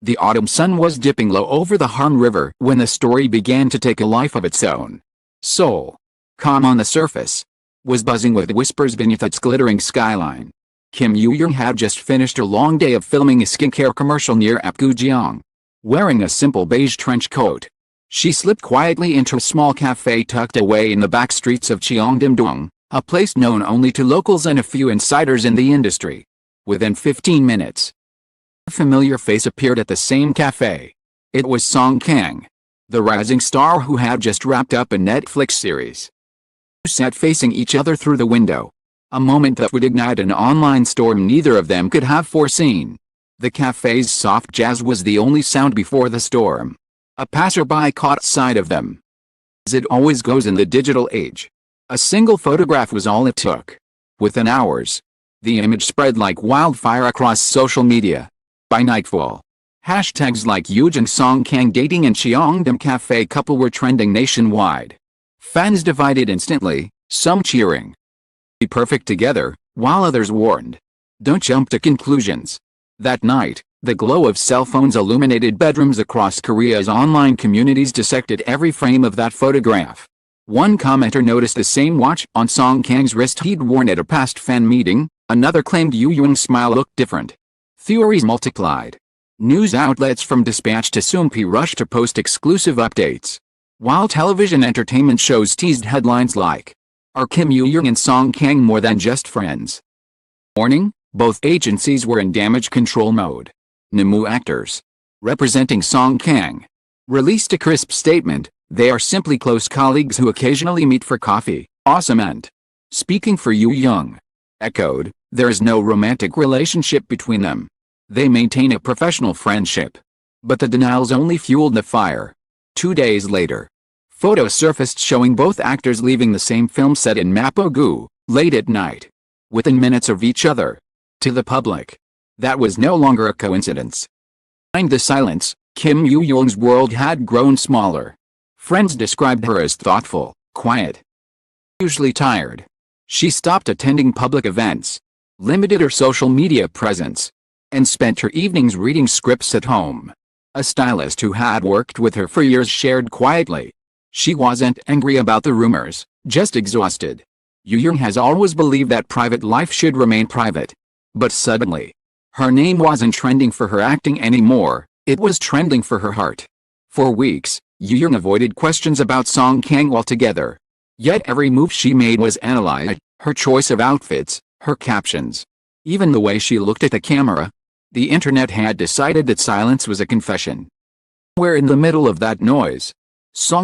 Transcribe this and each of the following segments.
The autumn sun was dipping low over the Han River when the story began to take a life of its own. Seoul, calm on the surface, was buzzing with whispers beneath its glittering skyline. Kim Yoo-jung had just finished a long day of filming a skincare commercial near Apgujeong. Wearing a simple beige trench coat, she slipped quietly into a small cafe tucked away in the back streets of Cheongdam-dong, a place known only to locals and a few insiders in the industry. Within 15 minutes, a familiar face appeared at the same cafe. It was Kang, the rising star who had just wrapped up a Netflix series. They sat facing each other through the window, a moment that would ignite an online storm neither of them could have foreseen. The cafe's soft jazz was the only sound before the storm. A passerby caught sight of them. As it always goes in the digital age, a single photograph was all it took. Within hours, the image spread like wildfire across social media. By nightfall, hashtags like Yoo-jung Kang dating and Cheongdam cafe couple were trending nationwide. Fans divided instantly, some cheering, "Be perfect together," while others warned, "Don't jump to conclusions." That night, the glow of cell phones illuminated bedrooms across Korea's online communities dissected every frame of that photograph. One commenter noticed the same watch on Kang's wrist he'd worn at a past fan meeting, another claimed Yoo-jung's smile looked different. Theories multiplied. News outlets from Dispatch to Soompi rushed to post exclusive updates, while television entertainment shows teased headlines like, "Are Kim Yoo-jung and Kang more than just friends?" Warning, both agencies were in damage control mode. Namu actors, representing Kang, released a crisp statement: "They are simply close colleagues who occasionally meet for coffee." Awesome and, speaking for Yoo-jung, echoed, "There is no romantic relationship between them. They maintain a professional friendship." But the denials only fueled the fire. 2 days later, photos surfaced showing both actors leaving the same film set in Mapogu, late at night, within minutes of each other. To the public, that was no longer a coincidence. Behind the silence, Kim Yoo-jung's world had grown smaller. Friends described her as thoughtful, quiet, usually tired. She stopped attending public events, limited her social media presence, and spent her evenings reading scripts at home. A stylist who had worked with her for years shared quietly, "She wasn't angry about the rumors, just exhausted." Yoo-jung has always believed that private life should remain private. But suddenly, her name wasn't trending for her acting anymore, it was trending for her heart. For weeks, Yoo-jung avoided questions about Kang altogether. Yet every move she made was analyzed, her choice of outfits, her captions, even the way she looked at the camera. The internet had decided that silence was a confession. Where in the middle of that noise,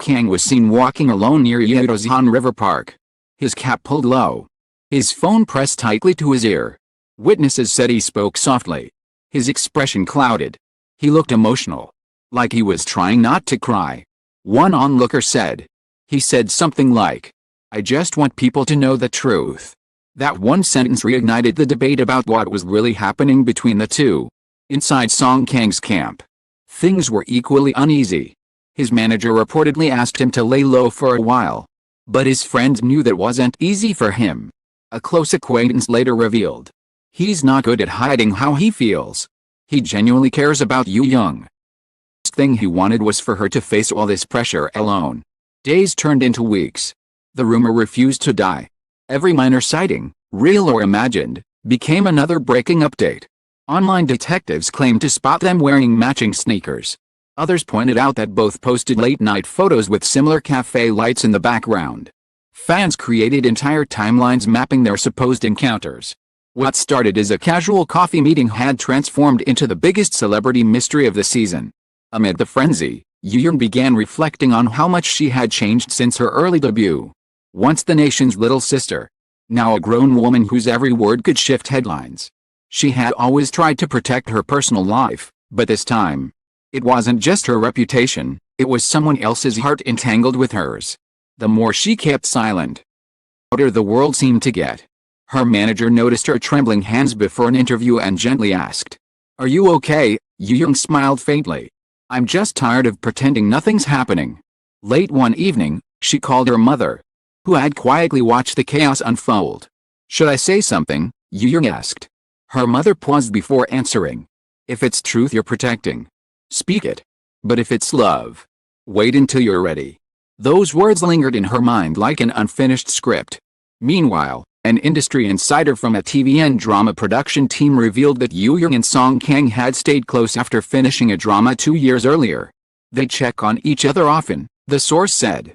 Kang was seen walking alone near Yeodosan River Park, his cap pulled low, his phone pressed tightly to his ear. Witnesses said he spoke softly. His expression clouded. He looked emotional, like he was trying not to cry. One onlooker said, "He said something like, 'I just want people to know the truth.'" That one sentence reignited the debate about what was really happening between the two. Inside Kang's camp, things were equally uneasy. His manager reportedly asked him to lay low for a while, but his friends knew that wasn't easy for him. A close acquaintance later revealed, "He's not good at hiding how he feels. He genuinely cares about Yoo-jung." The thing he wanted was for her to face all this pressure alone. Days turned into weeks. The rumor refused to die. Every minor sighting, real or imagined, became another breaking update. Online detectives claimed to spot them wearing matching sneakers. Others pointed out that both posted late-night photos with similar cafe lights in the background. Fans created entire timelines mapping their supposed encounters. What started as a casual coffee meeting had transformed into the biggest celebrity mystery of the season. Amid the frenzy, Yoo-jung began reflecting on how much she had changed since her early debut. Once the nation's little sister, now a grown woman whose every word could shift headlines. She had always tried to protect her personal life, but this time, it wasn't just her reputation, it was someone else's heart entangled with hers. The more she kept silent, the louder the world seemed to get. Her manager noticed her trembling hands before an interview and gently asked, "Are you okay?" Yoo-jung smiled faintly. "I'm just tired of pretending nothing's happening." Late one evening, she called her mother, who had quietly watched the chaos unfold. "Should I say something?" Yoo-jung asked. Her mother paused before answering. "If it's truth you're protecting, Speak it. But if it's love, wait until you're ready. Those words lingered in her mind like an unfinished script. Meanwhile, an industry insider from a TV and drama production team revealed that Yoo-jung and Kang had stayed close after finishing a drama 2 years earlier. They check on each other often, the source said.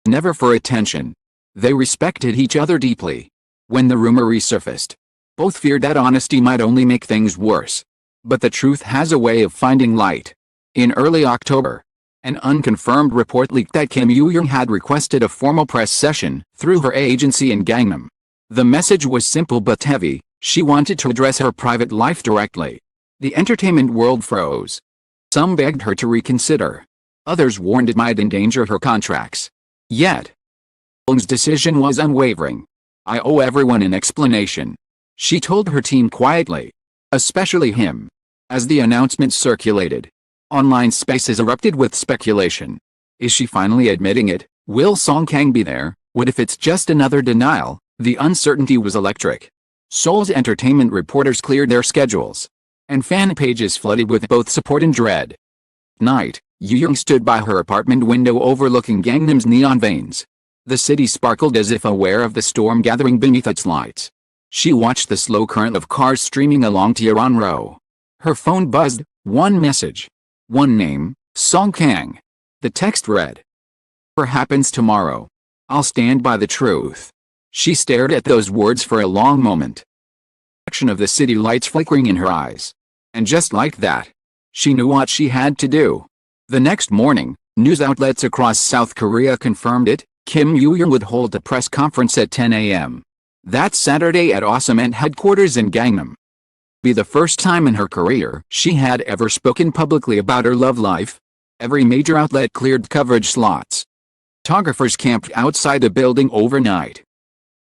Never for attention. They respected each other deeply. When the rumor resurfaced, both feared that honesty might only make things worse. But the truth has a way of finding light. In early October, an unconfirmed report leaked that Kim Yoo-jung had requested a formal press session through her agency in Gangnam. The message was simple but heavy. She wanted to address her private life directly. The entertainment world froze. Some begged her to reconsider. Others warned it might endanger her contracts. Yet, Young's decision was unwavering. I owe everyone an explanation, she told her team quietly. Especially him. As the announcement circulated, online spaces erupted with speculation. Is she finally admitting it? Will Kang be there? What if it's just another denial? The uncertainty was electric. Seoul's entertainment reporters cleared their schedules, and fan pages flooded with both support and dread. Night, Yoo-jung stood by her apartment window overlooking Gangnam's neon veins. The city sparkled as if aware of the storm gathering beneath its lights. She watched the slow current of cars streaming along Tiananmen. Her phone buzzed, one message. One name, Kang. The text read. What happens tomorrow? I'll stand by the truth. She stared at those words for a long moment. Action of the city lights flickering in her eyes. And just like that, she knew what she had to do. The next morning, news outlets across South Korea confirmed it. Kim Yoo-jung would hold a press conference at 10 a.m. that Saturday at Cement headquarters in Gangnam. Be the first time in her career she had ever spoken publicly about her love life. Every major outlet cleared coverage slots. Photographers camped outside the building overnight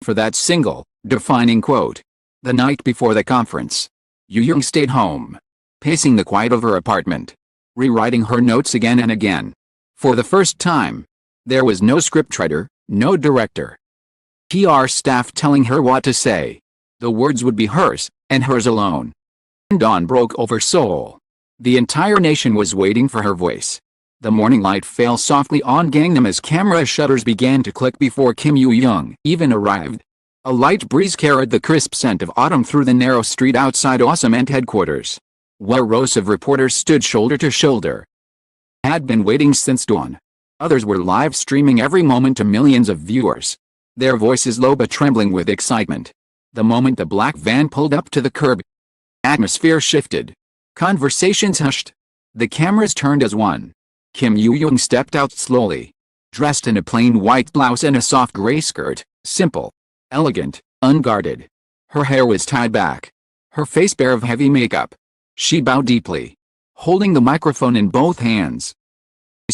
for that single, defining quote. The night before the conference, Yoo-jung stayed home, pacing the quiet of her apartment, rewriting her notes again and again. For the first time, there was no scriptwriter, no director. PR staff telling her what to say. The words would be hers, and hers alone. Dawn broke over Seoul. The entire nation was waiting for her voice. The morning light fell softly on Gangnam as camera shutters began to click before Kim Yoo-jung even arrived. A light breeze carried the crisp scent of autumn through the narrow street outside Cement headquarters, where rows of reporters stood shoulder to shoulder. Had been waiting since dawn. Others were live streaming every moment to millions of viewers, their voices low but trembling with excitement. The moment the black van pulled up to the curb, atmosphere shifted. Conversations hushed. The cameras turned as one. Kim Yoo-jung stepped out slowly, dressed in a plain white blouse and a soft gray skirt, simple, elegant, unguarded. Her hair was tied back, her face bare of heavy makeup. She bowed deeply, holding the microphone in both hands,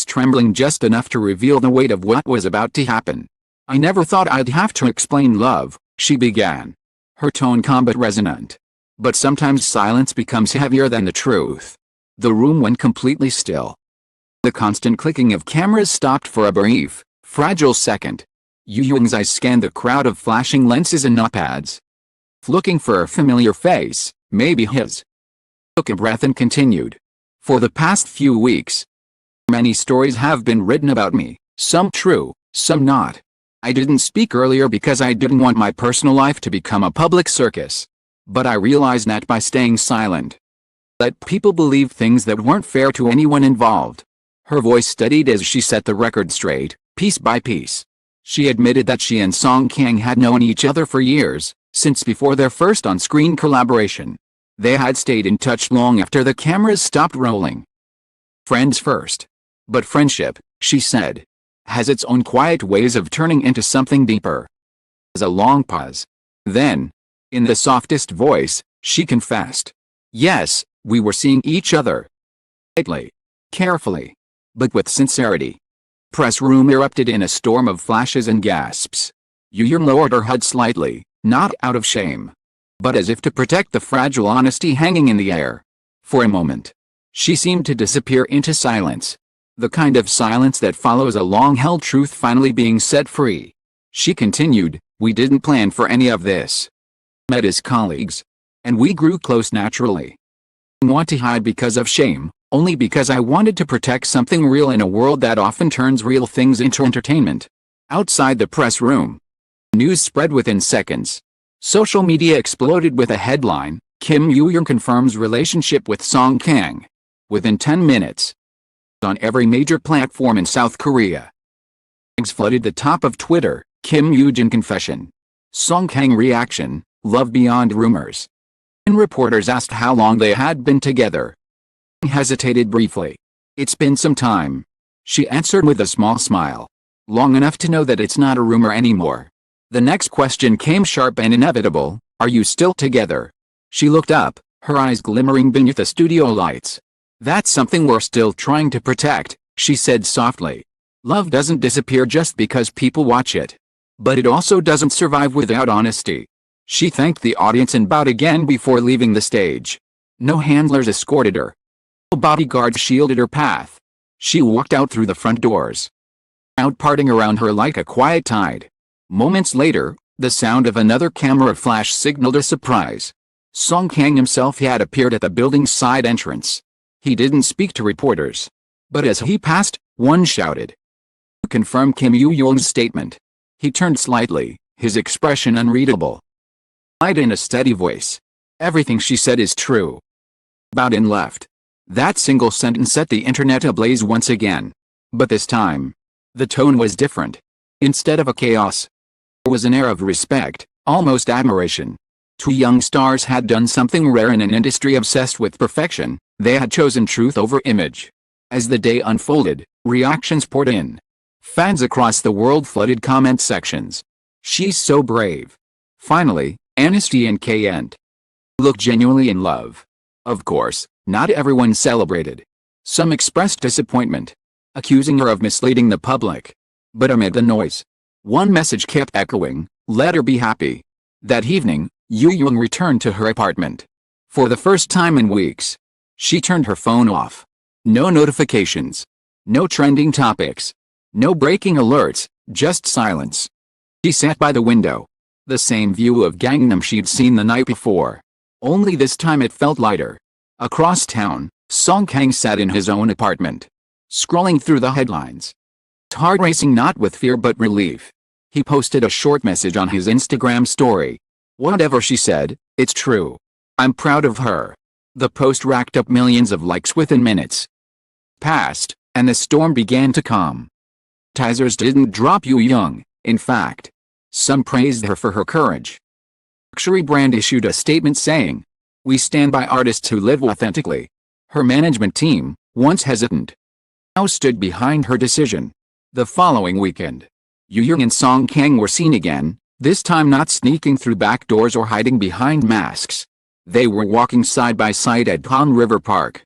trembling just enough to reveal the weight of what was about to happen. I never thought I'd have to explain love, she began, her tone calm but resonant. But sometimes silence becomes heavier than the truth. The room went completely still. The constant clicking of cameras stopped for a brief, fragile second. Yoo-jung's eyes scanned the crowd of flashing lenses and notepads, looking for a familiar face, maybe his. Took a breath and continued. For the past few weeks, many stories have been written about me, some true, some not. I didn't speak earlier because I didn't want my personal life to become a public circus. But I realized that by staying silent, let people believe things that weren't fair to anyone involved. Her voice steadied as she set the record straight, piece by piece. She admitted that she and Kang had known each other for years, since before their first on-screen collaboration. They had stayed in touch long after the cameras stopped rolling. Friends first. But friendship, she said, has its own quiet ways of turning into something deeper. As a long pause. Then, in the softest voice, she confessed. Yes, we were seeing each other. Lightly, carefully, but with sincerity. Press room erupted in a storm of flashes and gasps. Yoo-jung lowered her head slightly, not out of shame, but as if to protect the fragile honesty hanging in the air. For a moment, she seemed to disappear into silence. The kind of silence that follows a long-held truth finally being set free. She continued, we didn't plan for any of this. Met as colleagues, and we grew close naturally. Didn't want to hide because of shame, only because I wanted to protect something real in a world that often turns real things into entertainment. Outside the press room, news spread within seconds. Social media exploded with a headline, Kim Yoo-jung confirms relationship with Song Kang. Within 10 minutes. On every major platform in South Korea. Flooded the top of Twitter, Kim Yoo-jung confession. Song Kang reaction, love beyond rumors. And reporters asked how long they had been together. Hesitated briefly. It's been some time. She answered with a small smile. Long enough to know that it's not a rumor anymore. The next question came sharp and inevitable, are you still together? She looked up, her eyes glimmering beneath the studio lights. That's something we're still trying to protect, she said softly. Love doesn't disappear just because people watch it. But it also doesn't survive without honesty. She thanked the audience and bowed again before leaving the stage. No handlers escorted her. No bodyguards shielded her path. She walked out through the front doors. Crowd parting around her like a quiet tide. Moments later, the sound of another camera flash signaled a surprise. Song Kang himself had appeared at the building's side entrance. He didn't speak to reporters. But as he passed, one shouted. Confirmed Kim Yoo-jung's statement. He turned slightly, his expression unreadable. Lied in a steady voice. Everything she said is true. Bowed and left. That single sentence set the internet ablaze once again. But this time, the tone was different. Instead of a chaos, there was an air of respect, almost admiration. Two young stars had done something rare in an industry obsessed with perfection. They had chosen truth over image. As the day unfolded, reactions poured in. Fans across the world flooded comment sections. She's so brave. Finally, honesty and Kang look genuinely in love. Of course, not everyone celebrated. Some expressed disappointment, accusing her of misleading the public. But amid the noise, one message kept echoing, let her be happy. That evening, Yoo-jung returned to her apartment. For the first time in weeks, she turned her phone off. No notifications. No trending topics. No breaking alerts, just silence. She sat by the window. The same view of Gangnam she'd seen the night before. Only this time it felt lighter. Across town, Song Kang sat in his own apartment. Scrolling through the headlines. Heart racing not with fear but relief. He posted a short message on his Instagram story. Whatever she said, it's true. I'm proud of her. The post racked up millions of likes within minutes. Passed, and the storm began to calm. Advertisers didn't drop Yoo-jung, in fact. Some praised her for her courage. Luxury brand issued a statement saying, we stand by artists who live authentically. Her management team, once hesitant, now stood behind her decision. The following weekend, Yoo-jung and Song Kang were seen again, this time not sneaking through back doors or hiding behind masks. They were walking side by side at Han River Park.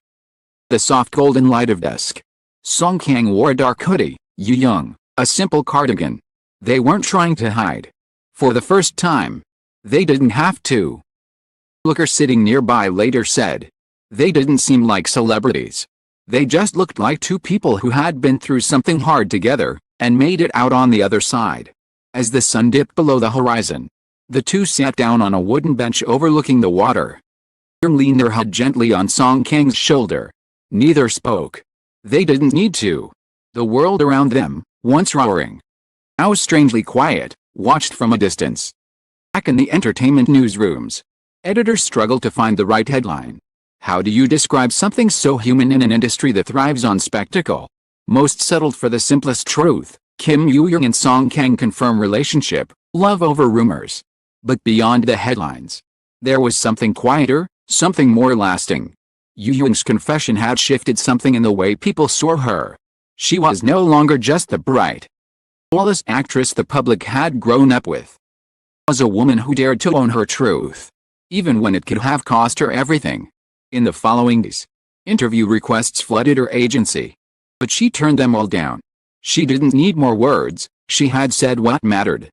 The soft golden light of dusk. Song Kang wore a dark hoodie, Yoo-jung, a simple cardigan. They weren't trying to hide. For the first time, they didn't have to. Looker sitting nearby later said, they didn't seem like celebrities. They just looked like two people who had been through something hard together, and made it out on the other side. As the sun dipped below the horizon, the two sat down on a wooden bench overlooking the water. Yoo-jung leaned her head gently on Song Kang's shoulder. Neither spoke. They didn't need to. The world around them, once roaring, now strangely quiet, watched from a distance. Back in the entertainment newsrooms, editors struggled to find the right headline. How do you describe something so human in an industry that thrives on spectacle? Most settled for the simplest truth. Kim Yoo-jung and Song Kang confirm relationship, love over rumors. But beyond the headlines, there was something quieter, something more lasting. Yoo-jung's confession had shifted something in the way people saw her. She was no longer just the bright, flawless actress the public had grown up with. She was a woman who dared to own her truth, even when it could have cost her everything. In the following days, interview requests flooded her agency. But she turned them all down. She didn't need more words, she had said what mattered.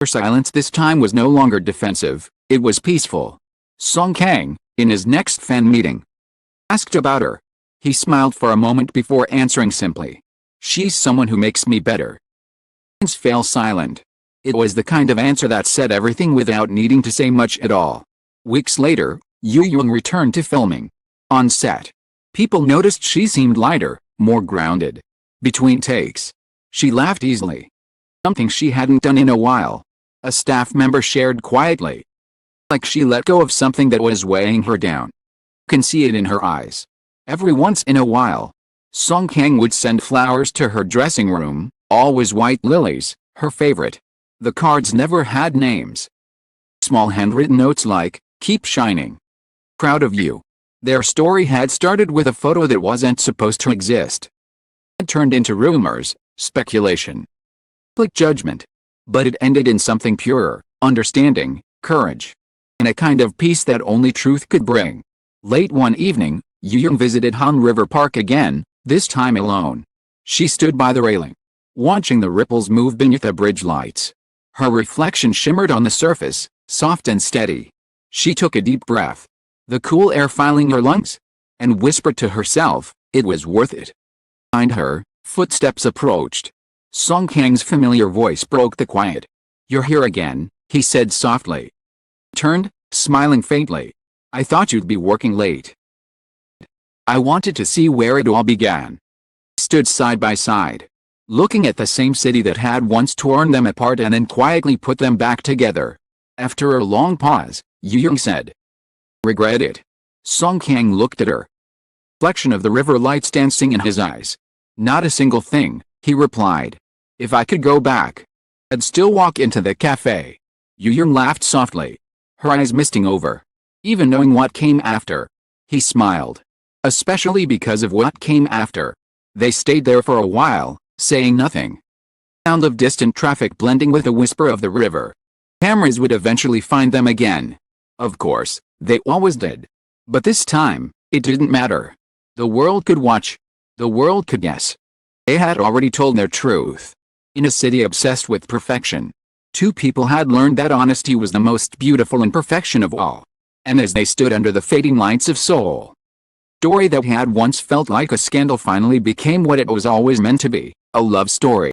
Her silence this time was no longer defensive, it was peaceful. Song Kang, in his next fan meeting, asked about her. He smiled for a moment before answering simply. She's someone who makes me better. Fans fell silent. It was the kind of answer that said everything without needing to say much at all. Weeks later, Yoo-jung returned to filming. On set, People noticed she seemed lighter, more grounded. Between takes, she laughed easily. Something she hadn't done in a while. A staff member shared quietly. Like she let go of something that was weighing her down. You can see it in her eyes. Every once in a while, Kang would send flowers to her dressing room, always white lilies, her favorite. The cards never had names. Small handwritten notes like, "Keep shining. Proud of you." Their story had started with a photo that wasn't supposed to exist. It turned into rumors, speculation, public judgment. But it ended in something purer, understanding, courage, and a kind of peace that only truth could bring. Late one evening, Yoo-jung visited Han River Park again, this time alone. She stood by the railing, watching the ripples move beneath the bridge lights. Her reflection shimmered on the surface, soft and steady. She took a deep breath, the cool air filling her lungs, and whispered to herself, it was worth it. Behind her, footsteps approached. Kang's familiar voice broke the quiet. "You're here again," he said softly. He turned, smiling faintly. "I thought you'd be working late." "I wanted to see where it all began." They stood side by side, looking at the same city that had once torn them apart and then quietly put them back together. After a long pause, Yoo-jung said, "Regret it." Kang looked at her. Reflection of the river lights dancing in his eyes. "Not a single thing," he replied. "If I could go back, I'd still walk into the cafe." Yoo-jung laughed softly, her eyes misting over. Even knowing what came after, he smiled. Especially because of what came after. They stayed there for a while, saying nothing. The sound of distant traffic blending with the whisper of the river. Cameras would eventually find them again. Of course, they always did. But this time, it didn't matter. The world could watch. The world could guess. They had already told their truth. In a city obsessed with perfection, two people had learned that honesty was the most beautiful imperfection of all. And as they stood under the fading lights of Seoul, the story that had once felt like a scandal finally became what it was always meant to be, a love story.